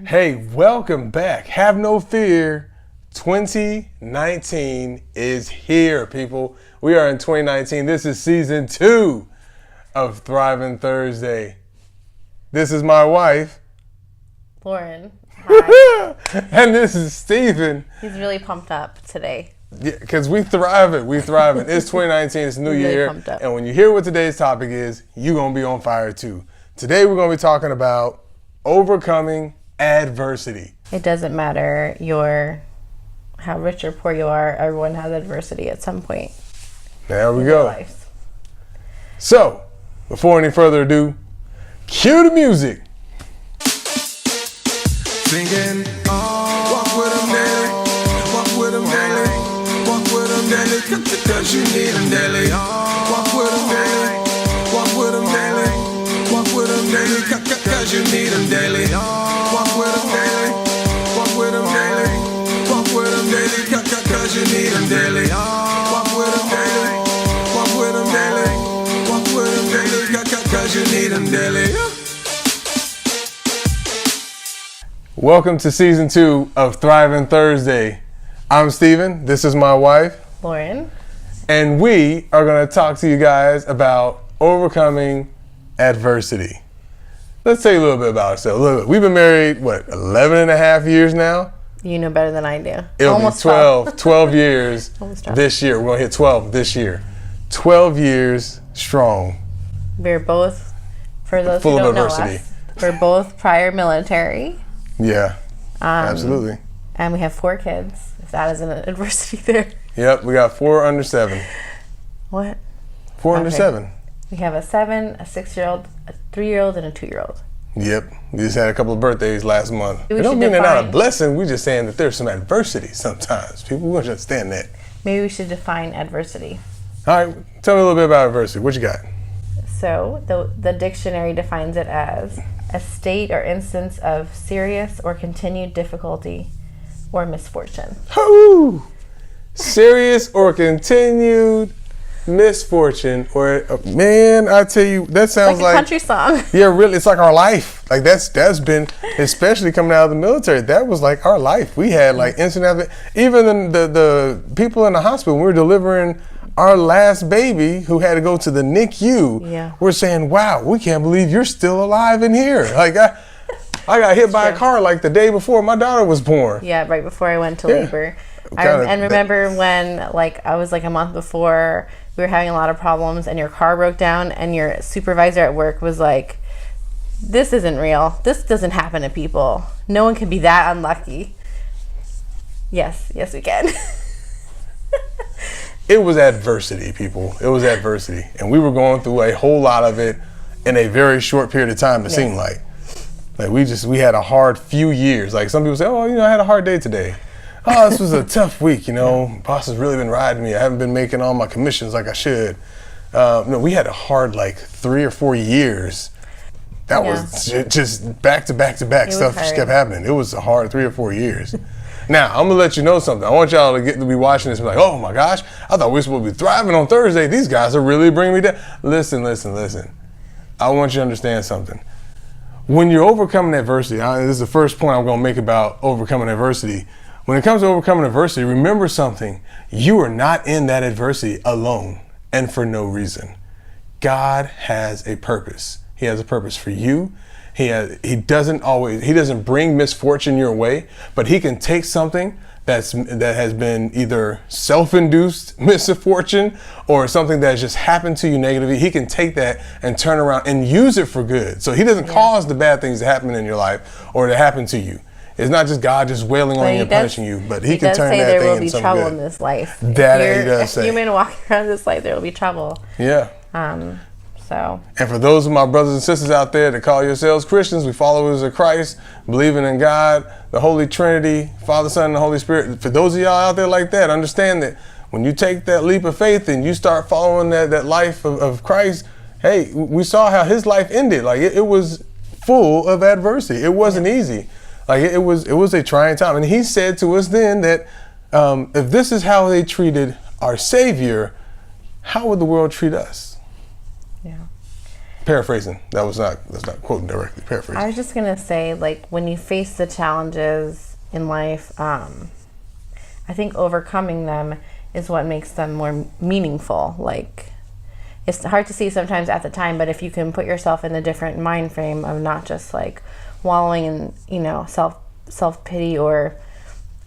Hey, welcome back. Have no fear. 2019 is here, people. We are in 2019. This is season 2 of Thriving Thursday. This is my wife, Lauren. Hi. and this is Stephen. He's really pumped up today. Yeah, because we thriving. It's 2019. It's a new Really year. pumped up. And when you hear what today's topic is, you're going to be on fire too. Today we're going to be talking about overcoming adversity. It doesn't matter how rich or poor you are, everyone has adversity at some point. There we in their go. lives. So, before any further ado, cue the music. Singing, walk with them daily, walk with them daily, walk with them daily, cause you need them daily. Walk with them daily, walk with them daily, walk with them daily, cause you need them daily. Walk with them daily, walk with them daily, walk with them daily, cause you need them daily. Walk with them daily, walk with them daily, walk with them daily, cause you need them daily. Welcome to season 2 of Thriving Thursday. I'm Stephen. This is my wife. Lauren. And we are going to talk to you guys about overcoming adversity. Let's tell you a little bit about ourselves. We've been married, 11 and a half years now? You know better than I do. It'll Almost be 12 years Almost 12. this year. We're going to hit 12 this year. 12 years strong. We're both, for those Full who of don't know adversity. us, we're both prior military. Yeah, absolutely. And we have 4 kids, if that is an adversity there. Yep, we got 4 under 7. What? 4 under Okay. 7. We have a 7, a 6-year-old, a 3-year-old, and a 2-year-old. Yep, we just had a couple of birthdays last month. We We don't should mean they're not a define- blessing. We're just saying that there's some adversity sometimes. People won't understand that. Maybe we should define adversity. All right, tell me a little bit about adversity. What you got? So the dictionary defines it as a state or instance of serious or continued difficulty or misfortune. Woo! Serious or continued misfortune, or man, I tell you, that sounds Like a country song. Yeah, really, it's like our life. Like that's been, especially coming out of the military, that was like our life. We had like instant after, even the people in the hospital, when we were delivering our last baby who had to go to the NICU, Yeah. we're saying, wow, we can't believe you're still alive in here. Like I got hit by a true. car like the day before my daughter was born. Yeah, right before I went to Yeah. labor. Kinda And remember when I was a month before, we were having a lot of problems and your car broke down and your supervisor at work was like, this isn't real. This doesn't happen to people. No one can be that unlucky. Yes, we can. It was adversity, people. It was adversity. And we were going through a whole lot of it in a very short period of time, it seemed like. Like we had a hard few years. Like some people say, oh, I had a hard day today. Oh, this was a tough week, Boss has really been riding me. I haven't been making all my commissions like I should. No, we had a hard 3 or 4 years. That was just back to back to back. Stuff just kept happening. It was a hard 3 or 4 years. Now, I'm gonna let you know something. I want y'all to be watching this and be like, oh my gosh, I thought we were supposed to be thriving on Thursday. These guys are really bringing me down. Listen. I want you to understand something. When you're overcoming adversity, this is the first point I'm gonna make about overcoming adversity. When it comes to overcoming adversity, remember something. You are not in that adversity alone and for no reason. God has a purpose. He has a purpose for you. He doesn't bring misfortune your way, but he can take something that has been either self-induced misfortune or something that has just happened to you negatively. He can take that and turn around and use it for good. So he doesn't cause the bad things to happen in your life or to happen to you. It's not just God just wailing on you and punishing you, but he can turn that thing into something good. He does say there will be trouble in this life. That he does say. If you're human walking around this life, there will be trouble. Yeah. So. And for those of my brothers and sisters out there that call yourselves Christians, we followers of Christ, believing in God, the Holy Trinity, Father, Son, and the Holy Spirit. For those of y'all out there like that, understand that when you take that leap of faith and you start following that life of Christ, hey, we saw how his life ended. Like it was full of adversity. It wasn't easy. Like it was a trying time. And he said to us then that if this is how they treated our Savior, how would the world treat us? Yeah. Paraphrasing. That's not quoting directly. Paraphrasing. I was just gonna say, like, when you face the challenges in life, I think overcoming them is what makes them more meaningful. Like, it's hard to see sometimes at the time, but if you can put yourself in a different mind frame of not just like wallowing in, you know, self-pity, or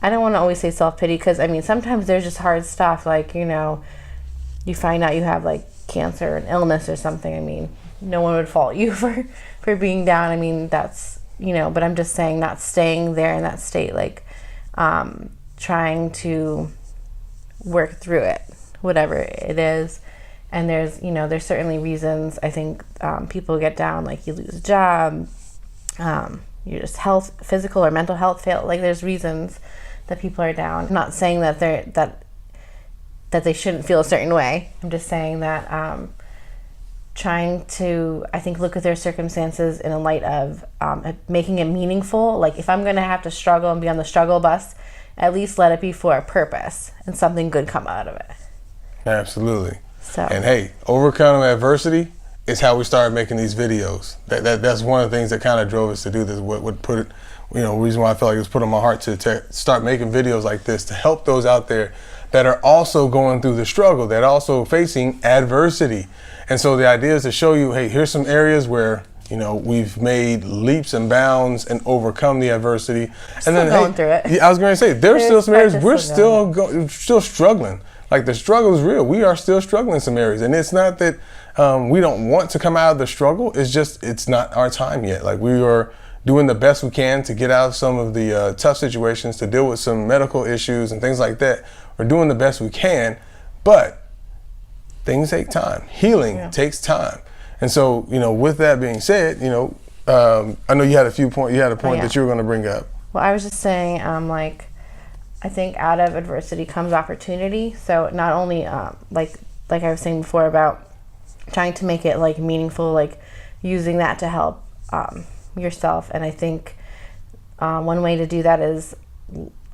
I don't want to always say self-pity, because I mean sometimes there's just hard stuff, like, you know, you find out you have like cancer, an illness or something. I mean, no one would fault you for being down. I mean, that's, you know, but I'm just saying, not staying there in that state, like trying to work through it, whatever it is. And there's, you know, there's certainly reasons I think people get down, like you lose a job, your just health, physical or mental health fail. Like, there's reasons that people are down. I'm not saying that that they shouldn't feel a certain way. I'm just saying that trying to, I think, look at their circumstances in a light of making it meaningful. Like, if I'm going to have to struggle and be on the struggle bus, at least let it be for a purpose and something good come out of it. Absolutely. So. And hey, overcoming adversity is how we started making these videos. That's one of the things that kind of drove us to do this. What put it, you know, reason why I felt like it was put on my heart to start making videos like this, to help those out there that are also going through the struggle, that are also facing adversity. And so the idea is to show you, hey, here's some areas where, you know, we've made leaps and bounds and overcome the adversity. And then going through it. Yeah, I was going to say, there's still some areas we're still struggling. Like, the struggle is real. We are still struggling in some areas. And it's not that we don't want to come out of the struggle. It's just, it's not our time yet. Like, we are doing the best we can to get out of some of the tough situations, to deal with some medical issues and things like that. We're doing the best we can, but things take time. Healing takes time. And so, you know, with that being said, you know, I know you had a point that you were going to bring up. Well, I was just saying, like, I think out of adversity comes opportunity. So not only like I was saying before about trying to make it like meaningful, like using that to help yourself. And I think one way to do that is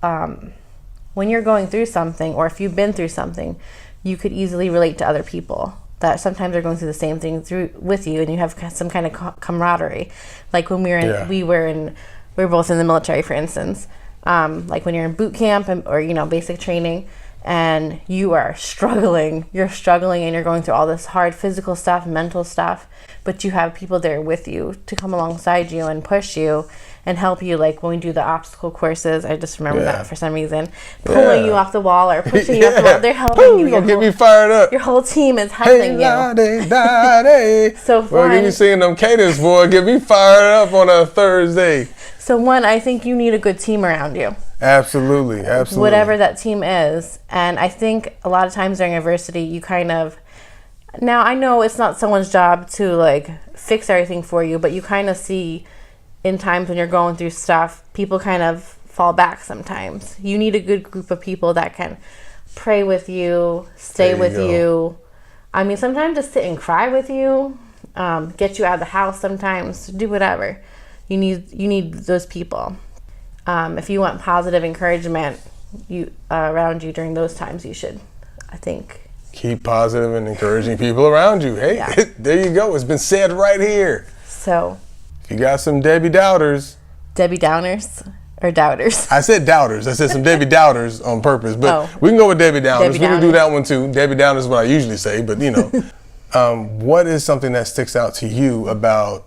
when you're going through something, or if you've been through something, you could easily relate to other people that sometimes they're going through the same thing with you, and you have some kind of camaraderie. Like when we were both in the military, for instance. Like when you're in boot camp or, you know, basic training, and you are struggling, and you're going through all this hard physical stuff, mental stuff, but you have people there with you to come alongside you and push you and help you. Like when we do the obstacle courses, I just remember that for some reason, pulling you off the wall or pushing you off the wall. They're helping you. Get me fired up. Your whole team is helping you. So fun. Well, get me singing them cadence, boy. Get me fired up on a Thursday. So one, I think you need a good team around you. Absolutely. Whatever that team is. And I think a lot of times during adversity, you kind of, now I know it's not someone's job to like fix everything for you, but you kind of see in times when you're going through stuff, people kind of fall back sometimes. You need a good group of people that can pray with you, stay with you. I mean, sometimes just sit and cry with you, get you out of the house sometimes, do whatever. You need those people. If you want positive encouragement around you during those times, you should, I think, keep positive and encouraging people around you. Hey, there you go. It's been said right here. So, if you got some Debbie Downers or doubters. I said doubters. I said some Debbie Downers on purpose, but we can go with Debbie Downers. We can do that one too. Debbie Downers is what I usually say, but you know. What is something that sticks out to you about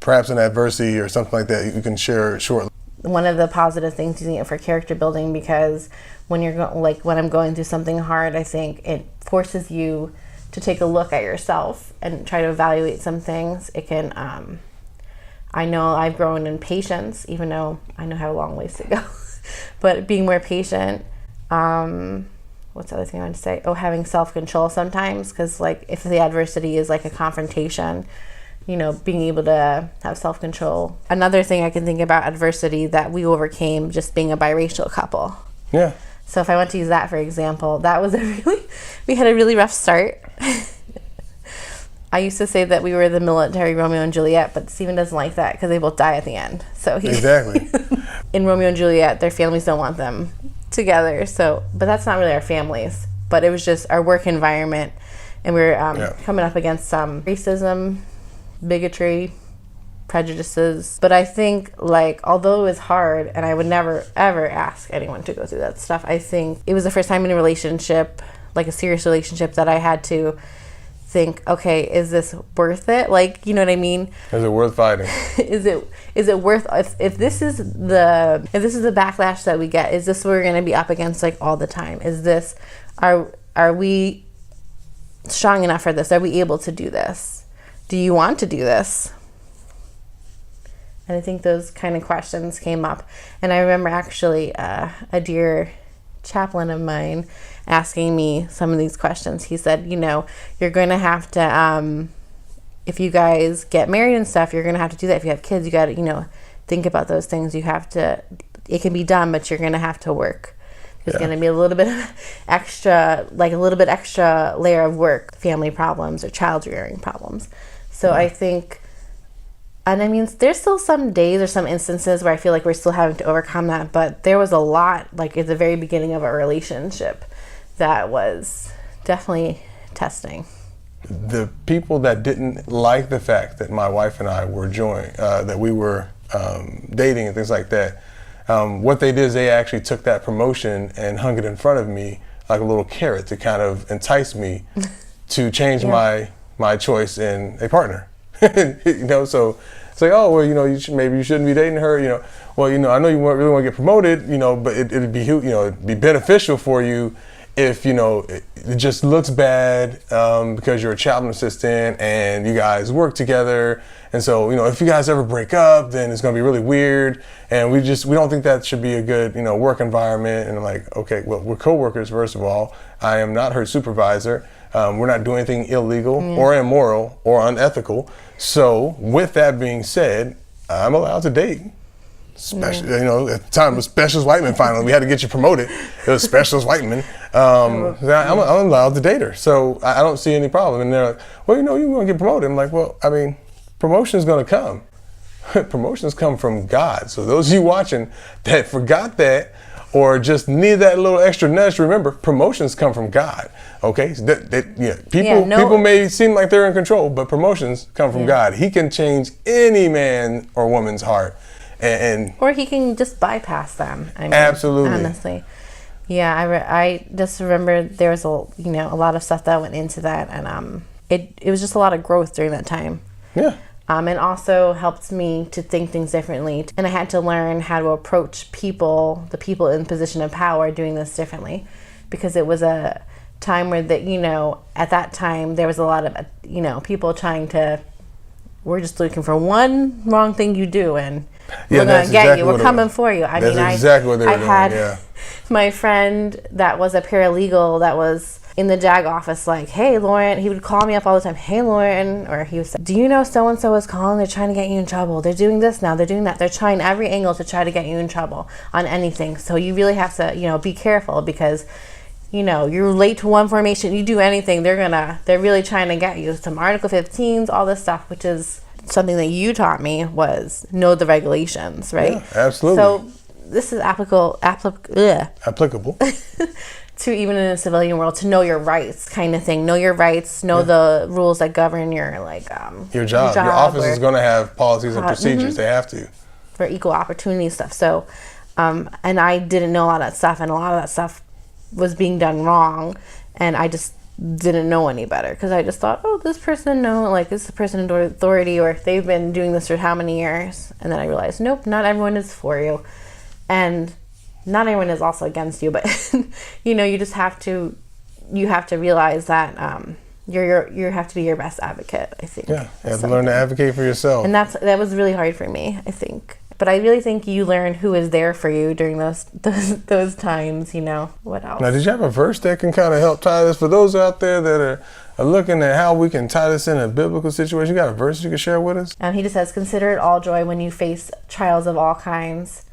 perhaps an adversity or something like that you can share shortly? One of the positive things using it for character building, because when when I'm going through something hard, I think it forces you to take a look at yourself and try to evaluate some things. It can, I know I've grown in patience, even though I know I have a long ways to go, but being more patient. What's the other thing I want to say? Having self-control sometimes, because like if the adversity is like a confrontation, you know, being able to have self-control. Another thing I can think about adversity that we overcame, just being a biracial couple. Yeah. So if I want to use that for example, that was we had a really rough start. I used to say that we were the military Romeo and Juliet, but Steven doesn't like that because they both die at the end. So exactly. In Romeo and Juliet, their families don't want them together. So, but that's not really our families. But it was just our work environment, and we were coming up against some racism bigotry, prejudices. But I think, like, although it was hard and I would never ever ask anyone to go through that stuff, I think it was the first time in a relationship, like a serious relationship, that I had to think, okay, is this worth it? Like, you know what I mean? Is it worth fighting? Is it worth, if this is the backlash that we get, is this what we're going to be up against like all the time? Is this, are we strong enough for this? Are we able to do this? Do you want to do this? And I think those kind of questions came up. And I remember actually a dear chaplain of mine asking me some of these questions. He said, you know, you're going to have to, if you guys get married and stuff, you're going to have to do that. If you have kids, you got to, you know, think about those things. You have to, it can be done, but you're going to have to work. There's going to be a little bit extra, like a little bit extra layer of work, family problems or child rearing problems. So I think, and I mean, there's still some days or some instances where I feel like we're still having to overcome that, but there was a lot, like at the very beginning of our relationship, that was definitely testing. The people that didn't like the fact that my wife and I were that we were dating and things like that, what they did is they actually took that promotion and hung it in front of me like a little carrot to kind of entice me to change my choice in a partner. You know, so it's like, oh, well, you know, maybe you shouldn't be dating her. You know, well, you know, I know you really want to get promoted, you know, but it'd be, you know, it'd be beneficial for you if, you know, it just looks bad because you're a chaplain assistant and you guys work together. And so, you know, if you guys ever break up, then it's going to be really weird. And we don't think that should be a good, you know, work environment. And I'm like, okay, well, we're coworkers, first of all. I am not her supervisor. We're not doing anything illegal or immoral or unethical. So with that being said, I'm allowed to date. Special, you know, at the time it was Specialist Whiteman. Finally, we had to get you promoted. It was Specialist Whiteman. I'm allowed to date her, so I don't see any problem. And they're like, well, you know, you want to get promoted. I'm like, well, I mean, promotion's going to come. Promotions come from God. So those of you watching that forgot that or just need that little extra nudge, remember, promotions come from God. Okay, so people may seem like they're in control, but promotions come from God. He can change any man or woman's heart. Or he can just bypass them. I mean, absolutely. Honestly, yeah. I just remember there was a lot of stuff that went into that, and it was just a lot of growth during that time. Yeah. And also helped me to think things differently, and I had to learn how to approach the people in position of power, doing this differently, because it was a time where at that time there was a lot of people trying to. We're just looking for one wrong thing you do, and we're going to get you. We're coming for you. I mean, exactly what they were doing. I had my friend that was a paralegal that was in the JAG office, like, hey, Lauren. He would call me up all the time. Hey, Lauren. Or he would say, do you know so-and-so is calling? They're trying to get you in trouble. They're doing this now. They're doing that. They're trying every angle to try to get you in trouble on anything. So you really have to, be careful because, you're late to one formation. You do anything, they're really trying to get you. Some Article 15s, all this stuff, which is something that you taught me was know the regulations, right? Yeah, absolutely. So this is applicable to even in the civilian world, to know your rights kind of thing. Know your rights, know the rules that govern your your job. Your office is going to have policies and procedures. They have to. For equal opportunity stuff. So, and I didn't know a lot of that stuff, and a lot of that stuff was being done wrong, and I just didn't know any better because I just thought, oh, this person this is the person in authority, or they've been doing this for how many years. And then I realized, nope, not everyone is for you, and not everyone is also against you, but you just have to realize that you have to be your best advocate, I think. Yeah, you have to learn to advocate for yourself. And that was really hard for me, I think. But I really think you learn who is there for you during those times, What else? Now, did you have a verse that can kind of help tie this? For those out there that are looking at how we can tie this in a biblical situation, you got a verse you can share with us? He just says, consider it all joy when you face trials of all kinds,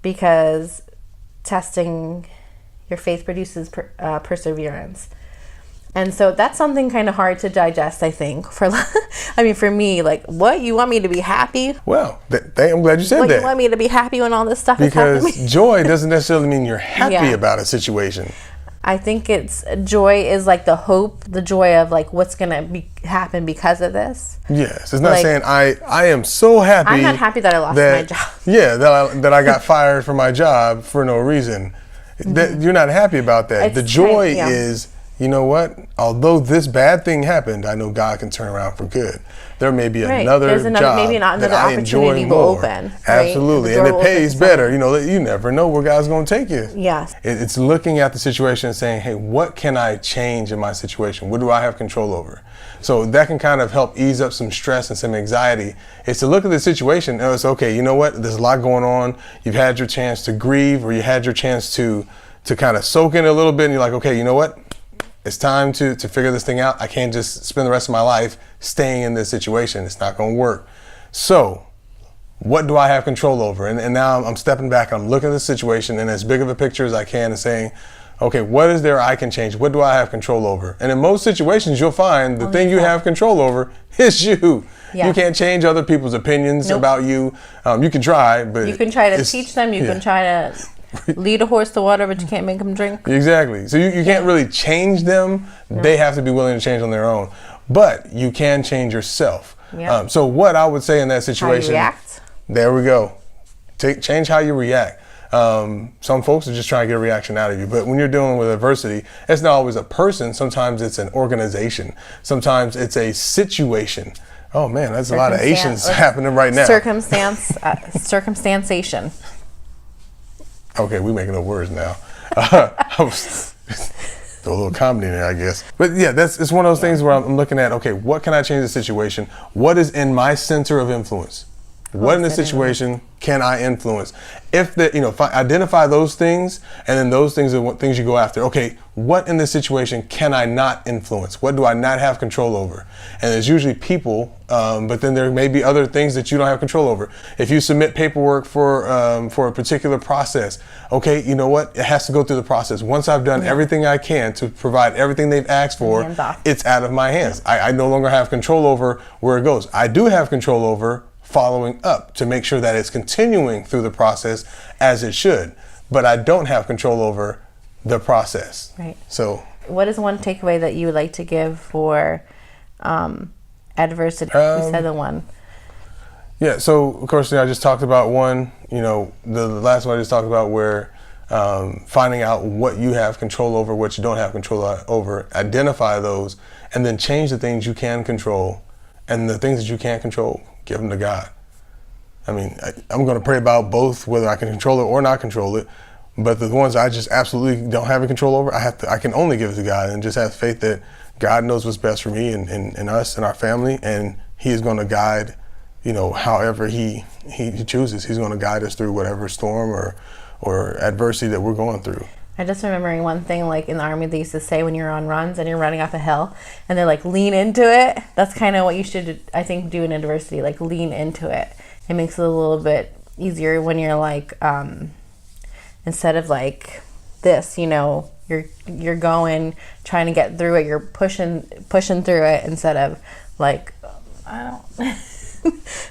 because testing your faith produces perseverance. And so that's something kind of hard to digest, I think. For me, what? You want me to be happy? Well, I'm glad you said that. You want me to be happy when all this stuff is happening? Because joy doesn't necessarily mean you're happy about a situation. I think it's joy is like the hope, the joy of like what's gonna happen because of this. Yes, it's not Like, saying I am so happy. I'm not happy that I lost my job. Yeah, that I got fired from my job for no reason. That you're not happy about that. It's The joy yeah. is, you know what? Although this bad thing happened, I know God can turn around for good. There may be Right. another There's job maybe another that I enjoy opportunity will more. open, right? Absolutely, The and door it will pays open better. You know, you never know where God's going to take you. Yes. It's looking at the situation and saying, hey, what can I change in my situation? What do I have control over? So that can kind of help ease up some stress and some anxiety. Is to look at the situation and it's okay, you know what? There's a lot going on. You've had your chance to grieve, or you had your chance to kind of soak in a little bit, and you're like, okay, you know what? It's time to figure this thing out. I can't just spend the rest of my life staying in this situation. It's not going to work. So what do I have control over? And now I'm stepping back. I'm looking at the situation in as big of a picture as I can and saying, okay, what is there I can change? What do I have control over? And in most situations, you'll find the thing you have control over is you. Yeah. You can't change other people's opinions about you. You can try, but You can try to teach them. You can try to lead a horse to water, but you can't make them drink. Exactly. So you can't really change them. No. They have to be willing to change on their own. But you can change yourself. Yeah. So what I would say in that situation. How you react. There we go. Change how you react. Some folks are just trying to get a reaction out of you. But when you're dealing with adversity, it's not always a person. Sometimes it's an organization. Sometimes it's a situation. Oh man, that's a lot of Asians happening right now. Circumstantiation. Okay, we're making up words now. Throw a little comedy in there, I guess. But yeah, it's one of those things where I'm looking at, okay, what can I change the situation? What is in my center of influence? What in the situation can I influence? If I identify those things, and then those things are what things you go after. Okay, what in this situation can I not influence? What do I not have control over? And there's usually people, but then there may be other things that you don't have control over. If you submit paperwork for a particular process, okay, you know what? It has to go through the process. Once I've done everything I can to provide everything they've asked for, it's out of my hands. I no longer have control over where it goes. I do have control over following up to make sure that it's continuing through the process as it should, but I don't have control over the process. Right. So what is one takeaway that you would like to give for adversity? You said the one. Yeah, so of course I just talked about one, the last one I just talked about where finding out what you have control over, what you don't have control over, identify those, and then change the things you can control, and the things that you can't control, give them to God. I mean, I'm going to pray about both, whether I can control it or not control it. But the ones I just absolutely don't have control over, I can only give it to God, and just have faith that God knows what's best for me and us and our family, and He is going to guide, however He chooses. He's going to guide us through whatever storm or adversity that we're going through. I'm just remembering one thing, like in the Army, they used to say when you're on runs and you're running up a hill and they're like, lean into it. That's kind of what you should, I think, do in adversity, like lean into it. It makes it a little bit easier when you're like, instead of like this, you're going, trying to get through it. You're pushing through it instead of like, I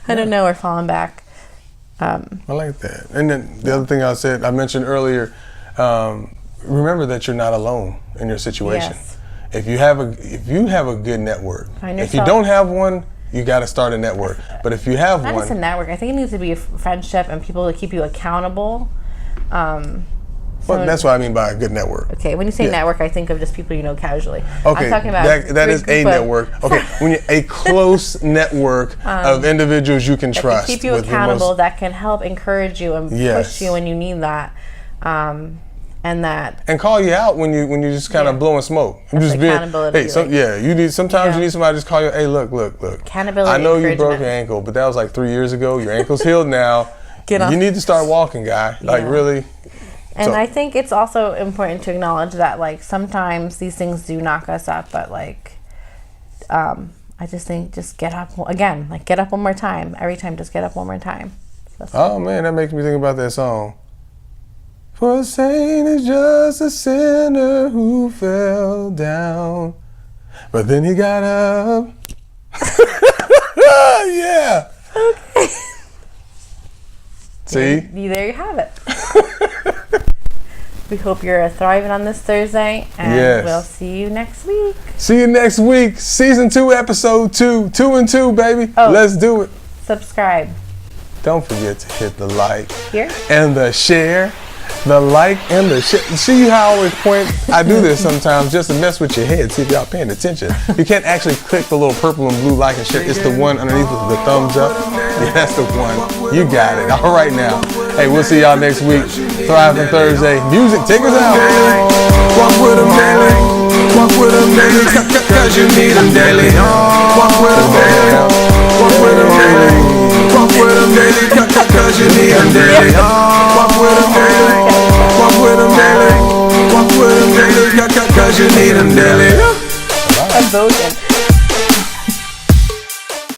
don't know, or falling back. I like that. And then the other thing I mentioned earlier, remember that you're not alone in your situation. Yes. If you have a good network, if you don't have one, you got to start a network. But if you have not one, just a network. I think it needs to be a friendship and people to keep you accountable. Well, that's what I mean by a good network. Okay, when you say network, I think of just people you know casually. Okay, I'm talking about that is a network. Okay, when you're a close network of individuals you can trust. That can keep you accountable, that can help encourage you and push you when you need that. And call you out when you just kind of blowing smoke. That's just accountability. You need sometimes you need somebody to just call you. Hey, look. Accountability. I know you broke your ankle, but that was like 3 years ago. Your ankle's healed now. Get up. You need to start walking, guy. Like really. And I think it's also important to acknowledge that like sometimes these things do knock us up, but like I just think just get up again, like get up one more time. Every time, just get up one more time. Oh man, that makes me think about that song. For a saint is just a sinner who fell down, but then he got up. Yeah. Okay. See? There you have it. We hope you're thriving on this Thursday, and Yes. we'll see you next week. See you next week. Season 2, episode 2. 2 and 2, baby. Oh. Let's do it. Subscribe. Don't forget to hit the like Here? and the share. The like and the share. See how I always point? I do this sometimes just to mess with your head, see if y'all paying attention. You can't actually click the little purple and blue like and share. It's the one underneath with the thumbs up. Yeah, that's the one. You got it. All right now. Hey, we'll see y'all next week. Thriving Thursday. Music, take us out. Walk with them daily. Walk with them daily. Cause you need them daily. Walk with them daily. Walk with them daily. Walk with them daily. Cause you need them daily. Walk with them daily. Walk with them daily. Walk with them daily. Cause you need them daily. I'm voting.